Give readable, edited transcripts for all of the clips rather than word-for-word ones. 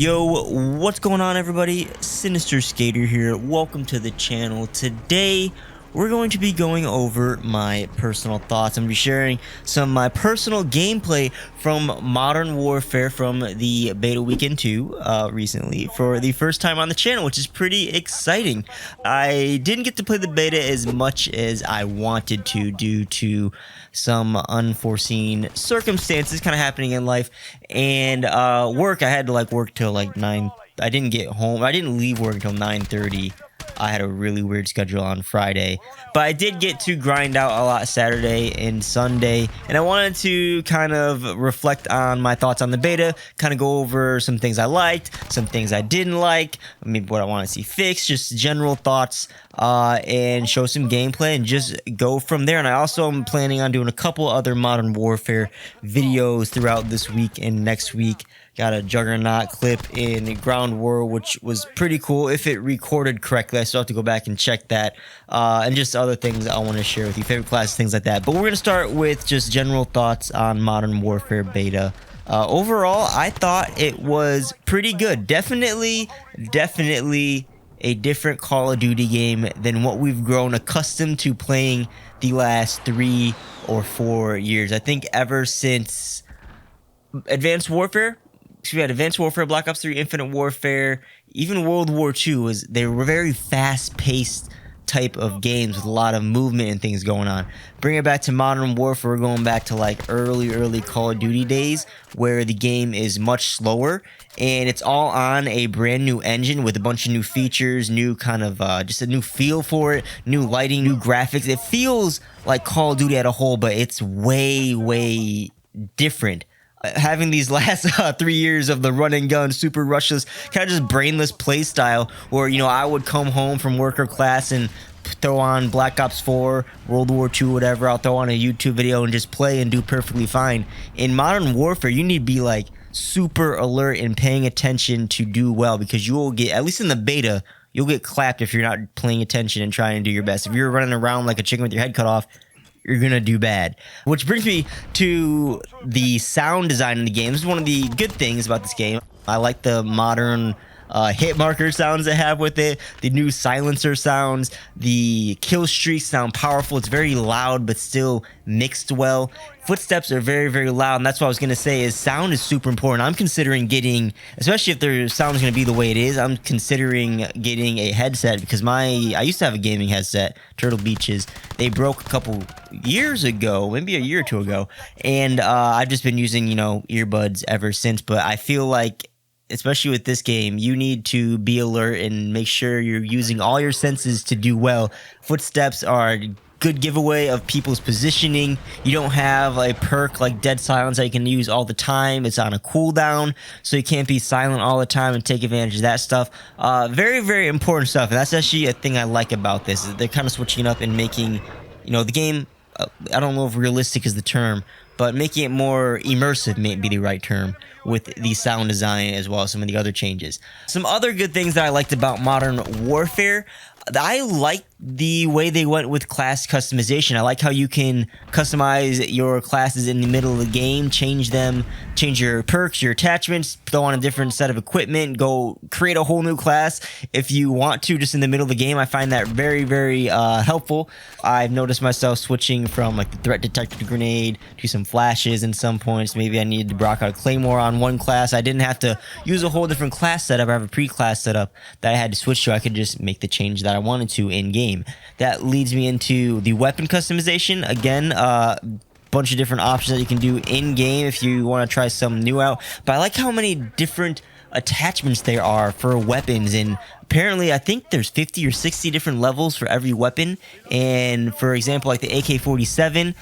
Yo, what's going on, everybody? Sinister Skater here. Welcome to the channel. Today we're going to be going over my personal thoughts. I'm going to be sharing some of my personal gameplay from Modern Warfare from the beta weekend 2 recently for the first time on the channel, which is pretty exciting. I didn't get to play the beta as much as I wanted to due to some unforeseen circumstances kind of happening in life, and work. I had to work till 9. I didn't get home. I didn't leave work until 9:30. I had a really weird schedule on Friday, but I did get to grind out a lot Saturday and Sunday, and I wanted to kind of reflect on my thoughts on the beta, kind of go over some things I liked, some things I didn't like, maybe what I want to see fixed, just general thoughts, and show some gameplay and just go from there. And I also am planning on doing a couple other Modern Warfare videos throughout this week and next week. Got a Juggernaut clip in Ground War, which was pretty cool if it recorded correctly. I still have to go back and check that, and just other things I want to share with you, favorite classes, things like that. But we're going to start with just general thoughts on Modern Warfare beta. Overall, I thought it was pretty good. Definitely a different Call of Duty game than what we've grown accustomed to playing the last 3 or 4 years. I think ever since Advanced Warfare, we had Advanced Warfare, Black Ops 3, Infinite Warfare, even World War II, they were very fast-paced type of games with a lot of movement and things going on. Bring it back to Modern Warfare, we're going back to early Call of Duty days where the game is much slower and it's all on a brand new engine with a bunch of new features, new kind of just a new feel for it, new lighting, new graphics. It feels like Call of Duty as a whole, but it's way different. Having these last 3 years of the run and gun, super rushless, kind of just brainless play style where, I would come home from work or class and throw on Black Ops 4, World War II, whatever. I'll throw on a YouTube video and just play and do perfectly fine. In Modern Warfare, you need to be super alert and paying attention to do well, because you will get, at least in the beta, you'll get clapped if you're not paying attention and trying to do your best. If you're running around like a chicken with your head cut off, you're gonna do bad. Which brings me to the sound design in the game. This is one of the good things about this game. I like the modern hit marker sounds they have with it, the new silencer sounds, the kill streaks sound powerful. It's very loud but still mixed well. Footsteps are very loud, and that's what I was going to say is sound is super important. I'm considering getting, especially if their sound is going to be the way it is, I'm considering getting a headset, because I used to have a gaming headset, Turtle Beaches. They broke a couple years ago, maybe a year or two ago, and I've just been using, earbuds ever since. But I feel like, especially with this game, you need to be alert and make sure you're using all your senses to do well. Footsteps are a good giveaway of people's positioning. You don't have a perk like Dead Silence that you can use all the time. It's on a cooldown, so you can't be silent all the time and take advantage of that stuff. Very important stuff, and that's actually a thing I like about this. They're kind of switching it up and making, the game, I don't know if realistic is the term, but making it more immersive may be the right term with the sound design as well as some of the other changes. Some other good things that I liked about Modern Warfare, I like the way they went with class customization. I like how you can customize your classes in the middle of the game, change your perks, your attachments, throw on a different set of equipment, go create a whole new class if you want to, just in the middle of the game. I find that very helpful. I've noticed myself switching from the threat detector to grenade to some flashes in some points. Maybe I needed to rock out a claymore on one class. I didn't have to use a whole different class setup. I have a pre-class setup that I had to switch to. I could just make the change that I wanted to in game. That leads me into the weapon customization. Again, bunch of different options that you can do in game if you want to try some new out. But I like how many different attachments there are for weapons, and apparently I think there's 50 or 60 different levels for every weapon. And for example, like the AK-47,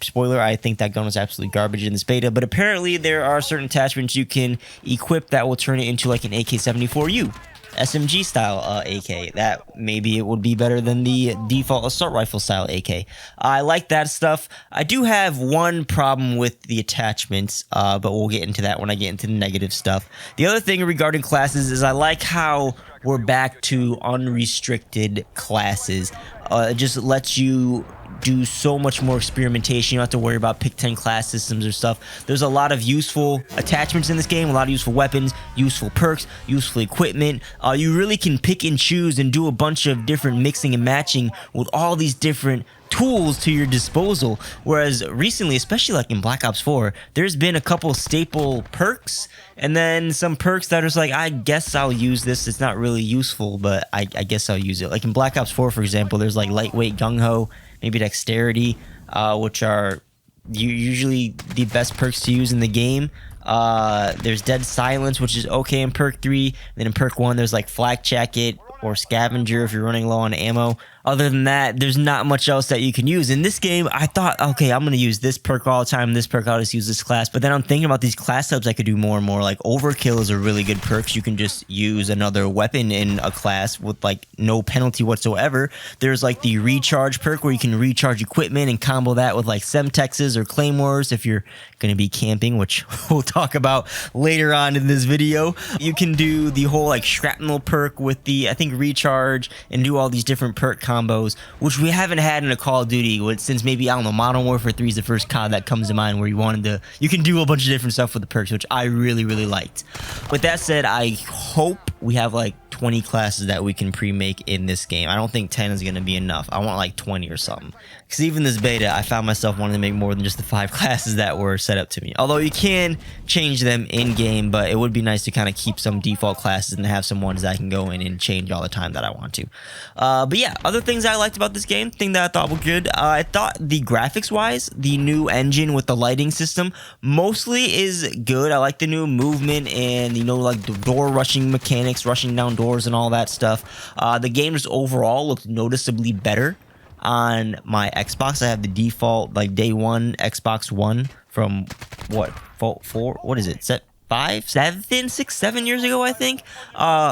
spoiler, I think that gun was absolutely garbage in this beta, but apparently there are certain attachments you can equip that will turn it into like an AK-74U. SMG style AK. That maybe it would be better than the default assault rifle style AK. I like that stuff. I do have one problem with the attachments, but we'll get into that when I get into the negative stuff. The other thing regarding classes is I like how we're back to unrestricted classes. It just lets you do so much more experimentation. You don't have to worry about pick 10 class systems or stuff. There's a lot of useful attachments in this game, a lot of useful weapons, useful perks, useful equipment. You really can pick and choose and do a bunch of different mixing and matching with all these different tools to your disposal. Whereas recently, especially like in Black Ops 4, there's been a couple staple perks and then some perks that are just like, I guess I'll use this. It's not really useful, but I guess I'll use it. Like in Black Ops 4, for example, there's like lightweight gung-ho, maybe dexterity, which are usually the best perks to use in the game. There's dead silence, which is okay in perk 3. Then in perk 1, there's like flak jacket or scavenger if you're running low on ammo. Other than that, there's not much else that you can use. In this game, I thought, okay, I'm going to use this perk all the time, this perk, I'll just use this class. But then I'm thinking about these class subs I could do more and more. Like Overkill is a really good perk. You can just use another weapon in a class with like no penalty whatsoever. There's like the recharge perk where you can recharge equipment and combo that with like Semtexes or Claymores if you're going to be camping, which we'll talk about later on in this video. You can do the whole like shrapnel perk with the, I think, recharge and do all these different perk combos, which we haven't had in a Call of Duty since maybe, I don't know, Modern Warfare 3 is the first COD that comes to mind where you can do a bunch of different stuff with the perks, which I really, really liked. With that said, I hope we have like 20 classes that we can pre-make in this game. I don't think 10 is going to be enough. I want like 20 or something. Because even this beta, I found myself wanting to make more than just the 5 classes that were set up to me. Although you can change them in-game, but it would be nice to kind of keep some default classes and have some ones that I can go in and change all the time that I want to. But yeah, other things I liked about this game, thing that I thought were good, I thought the graphics-wise, the new engine with the lighting system mostly is good. I like the new movement and, you know, like the door rushing mechanics, rushing down doors and all that stuff. The game just overall looked noticeably better on my Xbox. I have the default like day one Xbox One from what, what is it, 7 years ago, I think.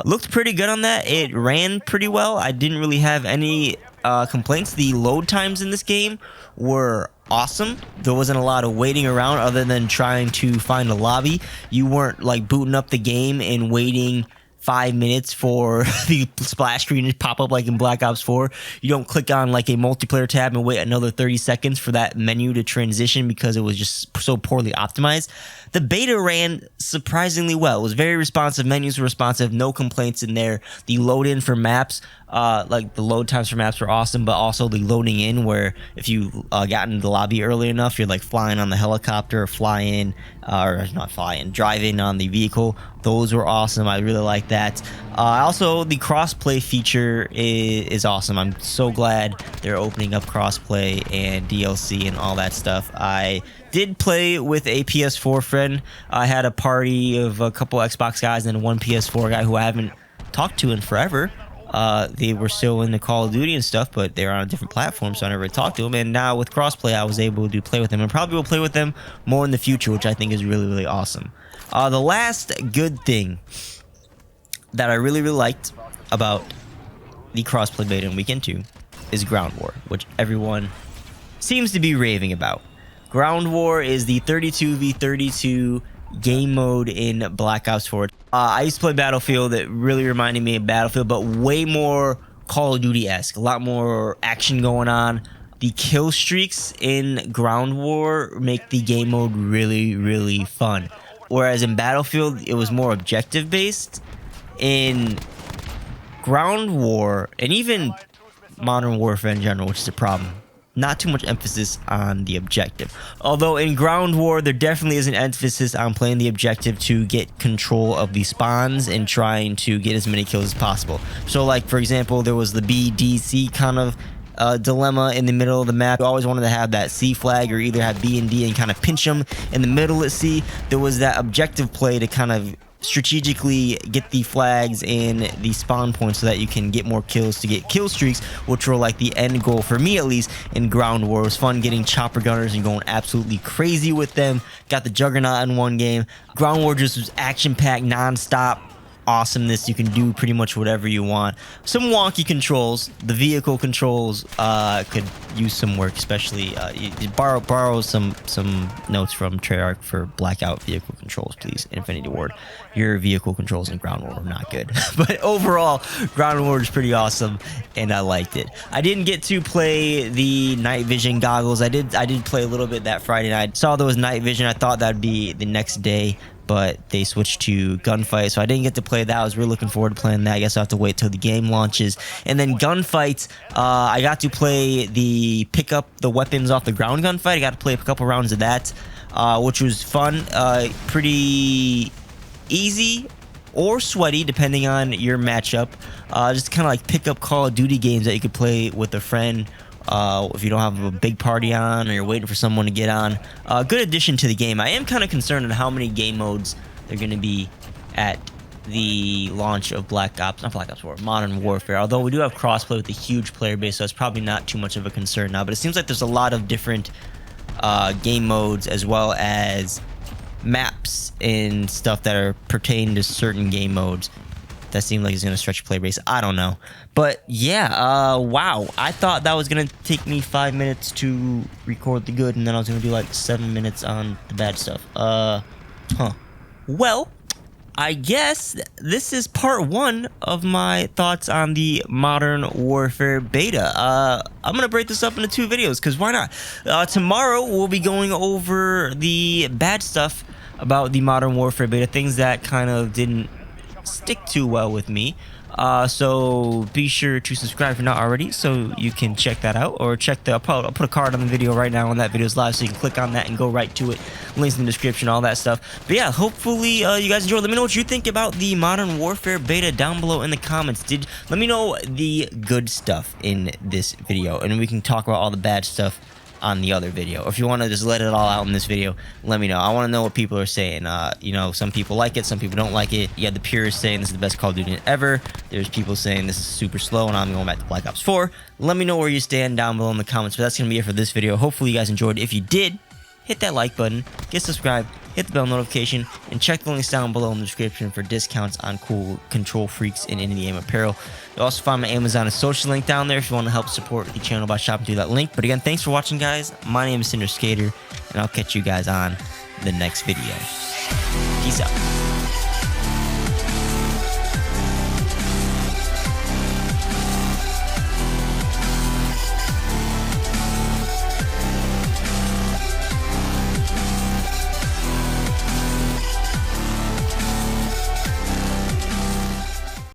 Looked pretty good on that. It ran pretty well. I didn't really have any complaints. The load times in this game were awesome. There wasn't a lot of waiting around other than trying to find a lobby. You weren't like booting up the game and waiting 5 minutes for the splash screen to pop up like in Black Ops 4. You don't click on like a multiplayer tab and wait another 30 seconds for that menu to transition because it was just so poorly optimized. The beta ran surprisingly well. It was very responsive. Menus were responsive. No complaints in there. The load in for maps, like the load times for maps were awesome, but also the loading in where if you got into the lobby early enough, you're like flying on the helicopter or drive in on the vehicle. Those were awesome. I really like that. Also, the crossplay feature is awesome. I'm so glad they're opening up crossplay and DLC and all that stuff. I did play with a PS4 friend. I had a party of a couple Xbox guys and one PS4 guy who I haven't talked to in forever. They were still in the Call of Duty and stuff, but they were on a different platform, so I never really talked to them. And now with crossplay, I was able to play with them, and probably will play with them more in the future, which I think is really, really awesome. The last good thing that I really, really liked about the crossplay beta in Weekend 2 is Ground War, which everyone seems to be raving about. Ground War is the 32v32 game mode in Black Ops 4. I used to play Battlefield. It really reminded me of Battlefield, but way more Call of Duty-esque. A lot more action going on. The kill streaks in Ground War make the game mode really, really fun. Whereas in Battlefield, it was more objective-based. In Ground War, and even Modern Warfare in general, which is a problem, not too much emphasis on the objective. Although in Ground War, there definitely is an emphasis on playing the objective to get control of the spawns and trying to get as many kills as possible. So like, for example, there was the BDC kind of dilemma in the middle of the map. You always wanted to have that C flag or either have B and D and kind of pinch them in the middle at C. There was that objective play to kind of strategically get the flags and the spawn points so that you can get more kills to get kill streaks, which were like the end goal for me, at least in Ground War. It was fun getting chopper gunners and going absolutely crazy with them. Got the Juggernaut in one game. Ground War just was action-packed, non-stop, awesomeness. You can do pretty much whatever you want. Some wonky controls. The vehicle controls could use some work, especially you borrow some notes from Treyarch for Blackout vehicle controls, please. Infinity Ward, your vehicle controls in Ground War are not good, but overall, Ground War is pretty awesome, and I liked it. I didn't get to play the night vision goggles. I did play a little bit that Friday night. Saw there was night vision. I thought that'd be the next day, but they switched to gunfight, so I didn't get to play that. I was really looking forward to playing that. I guess I'll have to wait till the game launches. And then gunfights, I got to play the pick up the weapons off the ground gunfight. I got to play a couple rounds of that, which was fun. Pretty easy or sweaty, depending on your matchup. Just kind of like pick up Call of Duty games that you could play with a friend. If you don't have a big party on or you're waiting for someone to get on. Good addition to the game. I am kind of concerned on how many game modes they're going to be at the launch of Modern Warfare. Although we do have crossplay with a huge player base, so it's probably not too much of a concern now. But it seems like there's a lot of different game modes as well as maps and stuff that are pertaining to certain game modes. That seemed like it's going to stretch play base. I don't know. But yeah, wow. I thought that was going to take me 5 minutes to record the good, and then I was going to do like 7 minutes on the bad stuff. Well, I guess this is part 1 of my thoughts on the Modern Warfare beta. I'm going to break this up into 2 videos, because why not? Tomorrow, we'll be going over the bad stuff about the Modern Warfare beta, things that kind of didn't stick too well with me. So be sure to subscribe if you're not already, so you can check that out, or check the I'll put a card on the video right now when that video is live, so you can click on that and go right to it. Links in the description, all that stuff. But yeah, hopefully you guys enjoy. Let me know what you think about the Modern Warfare beta down below in the comments. Let me know the good stuff in this video, and we can talk about all the bad stuff on the other video. Or if you want to just let it all out in this video, let me know. I want to know what people are saying. You know, some people like it, some people don't like it. You have the purists saying this is the best Call of Duty ever. There's people saying this is super slow and I'm going back to Black Ops 4. Let me know where you stand down below in the comments. But that's going to be it for this video. Hopefully you guys enjoyed. If you did, hit that like button, get subscribed, hit the bell notification, and check the links down below in the description for discounts on cool Control Freaks and in-the-game apparel. You'll also find my Amazon and social link down there if you want to help support the channel by shopping through that link. But again, thanks for watching, guys. My name is Cinder Skater, and I'll catch you guys on the next video. Peace out.